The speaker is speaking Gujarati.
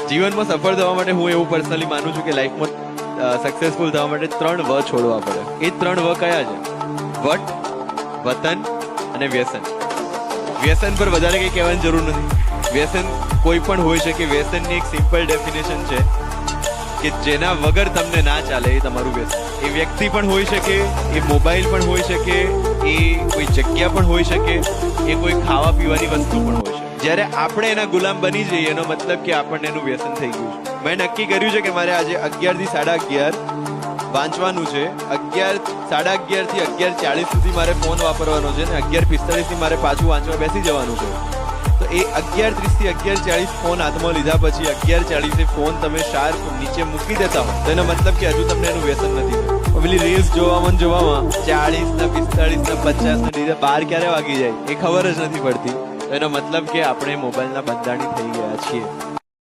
જીવનમાં સફળ થવા માટે હું એવું પર્સનલી માનું છું કે લાઈફમાં સક્સેસફુલ થવા માટે 3 વ છોડવા પડે. એ 3 વ કયા છે? વટ, વતન અને વ્યસન. વ્યસન પર વધારે કંઈ કહેવાની જરૂર નથી. વ્યસન કોઈ પણ હોઈ શકે. વ્યસનની એક સિમ્પલ ડેફિનેશન છે કે જેના વગર તમને ના ચાલે એ તમારું વ્યસન. એ વ્યક્તિ પણ હોઈ શકે, એ મોબાઈલ પણ હોઈ શકે, એ કોઈ જગ્યા પણ હોઈ શકે, એ કોઈ ખાવા પીવાની વસ્તુ પણ હોઈ શકે. જ્યારે આપણે એના ગુલામ બની જઈએ એનો મતલબ કે આપણને એનું વ્યસન થઈ ગયું છે. મેં નક્કી કર્યું છે કે મારે આજે 11 થી 11:30 વાંચવાનું છે. 11:30 થી 11:40 સુધી મારે ફોન વાપરવાનો છે અને 11:45 થી મારે પાછું વાંચવા બેસી જવાનું છે. તો એ 11:30 થી 11:40 ફોન હાથમાં લીધા પછી 11:40 ફોન તમે શાર્પ નીચે મૂકી દેતા હો તો એનો મતલબ કે હજુ તમને એનું વ્યસન નથી. પેલી રીલ્સ જોવામાં 40 ના 45 ના 50 ના ડીજે 12 ક્યારે વાગી જાય એ ખબર જ નથી પડતી. તો એનો મતલબ કે આપણે મોબાઈલના બંધાણી થઈ ગયા છીએ.